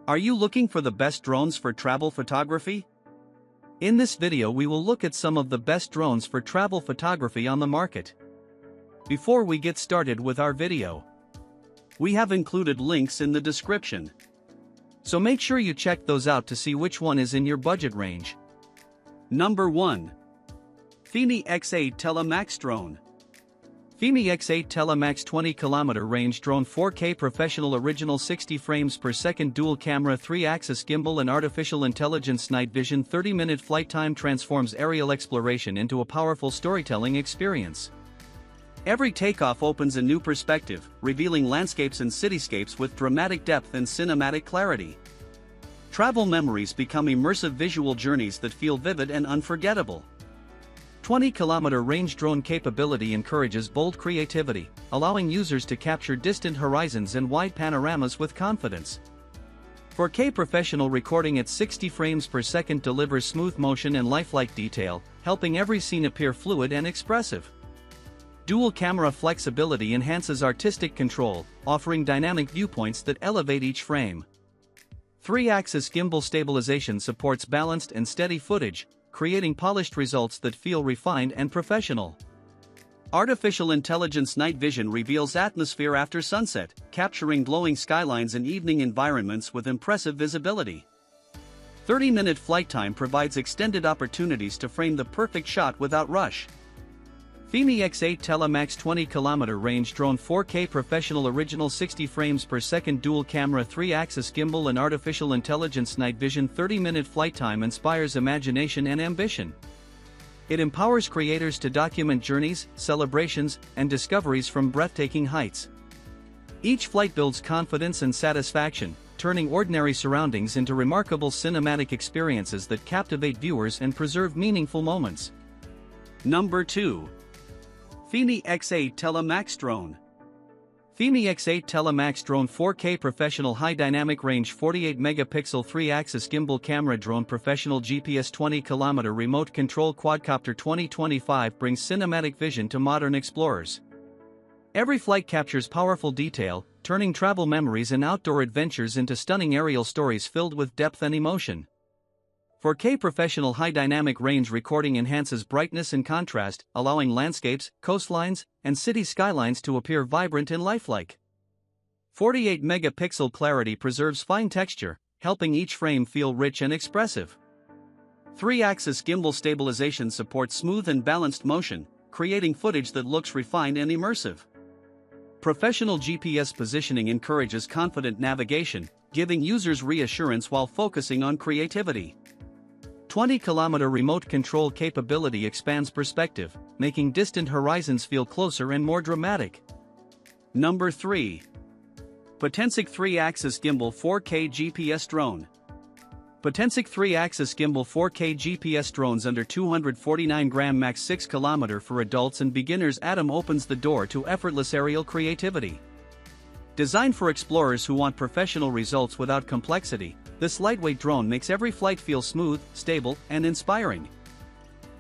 Are you looking for the best drones for travel photography? In this video we will look at some of the best drones for travel photography on the market. Before we get started with our video, we have included links in the description. So make sure you check those out to see which one is in your budget range. Number 1. FIMI X8 Tele Max Drone. FIMI X8 Tele Max 20km range drone 4K professional original 60 frames per second dual camera 3-axis gimbal and artificial intelligence night vision 30-minute flight time transforms aerial exploration into a powerful storytelling experience. Every takeoff opens a new perspective, revealing landscapes and cityscapes with dramatic depth and cinematic clarity. Travel memories become immersive visual journeys that feel vivid and unforgettable. 20km range drone capability encourages bold creativity, allowing users to capture distant horizons and wide panoramas with confidence. 4K professional recording at 60 frames per second delivers smooth motion and lifelike detail, helping every scene appear fluid and expressive. Dual camera flexibility enhances artistic control, offering dynamic viewpoints that elevate each frame. 3-axis gimbal stabilization supports balanced and steady footage, creating polished results that feel refined and professional. Artificial intelligence night vision reveals atmosphere after sunset, capturing glowing skylines and evening environments with impressive visibility. 30-minute flight time provides extended opportunities to frame the perfect shot without rush. FIMI X8 Tele Max 20km range drone 4K professional original 60 frames per second dual camera 3-axis gimbal and artificial intelligence night vision 30-minute flight time inspires imagination and ambition. It empowers creators to document journeys, celebrations, and discoveries from breathtaking heights. Each flight builds confidence and satisfaction, turning ordinary surroundings into remarkable cinematic experiences that captivate viewers and preserve meaningful moments. Number 2. FIMI X8 Tele Max Drone. FIMI X8 Tele Max Drone 4K Professional High Dynamic Range 48 megapixel 3-axis gimbal camera drone professional GPS 20km remote control quadcopter 2025 brings cinematic vision to modern explorers. Every flight captures powerful detail, turning travel memories and outdoor adventures into stunning aerial stories filled with depth and emotion. 4K professional high dynamic range recording enhances brightness and contrast, allowing landscapes, coastlines, and city skylines to appear vibrant and lifelike. 48 megapixel clarity preserves fine texture, helping each frame feel rich and expressive. 3-axis gimbal stabilization supports smooth and balanced motion, creating footage that looks refined and immersive. Professional GPS positioning encourages confident navigation, giving users reassurance while focusing on creativity. 20km remote control capability expands perspective, making distant horizons feel closer and more dramatic. Number 3. Potensic 3-axis gimbal 4K GPS drone. Potensic 3-axis gimbal 4K GPS drones under 249 gram max 6km for adults and beginners. Atom opens the door to effortless aerial creativity. Designed for explorers who want professional results without complexity, this lightweight drone makes every flight feel smooth, stable, and inspiring.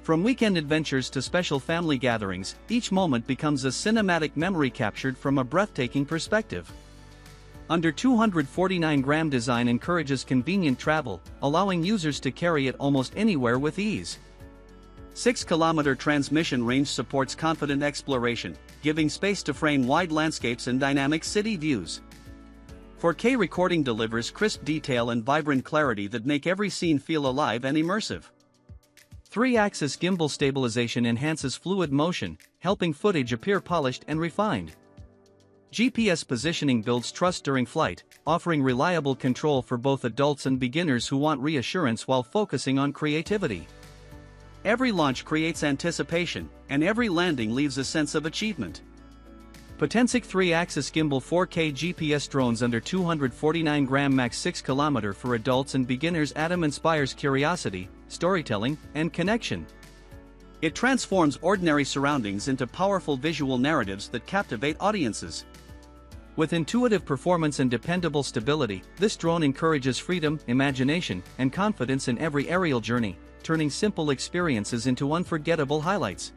From weekend adventures to special family gatherings, each moment becomes a cinematic memory captured from a breathtaking perspective. Under 249 gram design encourages convenient travel, allowing users to carry it almost anywhere with ease. 6km transmission range supports confident exploration, giving space to frame wide landscapes and dynamic city views. 4K recording delivers crisp detail and vibrant clarity that make every scene feel alive and immersive. 3-axis gimbal stabilization enhances fluid motion, helping footage appear polished and refined. GPS positioning builds trust during flight, offering reliable control for both adults and beginners who want reassurance while focusing on creativity. Every launch creates anticipation, and every landing leaves a sense of achievement. Potensic 3-axis gimbal 4K GPS drones under 249 gram max 6km for adults and beginners. Atom inspires curiosity, storytelling, and connection. It transforms ordinary surroundings into powerful visual narratives that captivate audiences. With intuitive performance and dependable stability, this drone encourages freedom, imagination, and confidence in every aerial journey, turning simple experiences into unforgettable highlights.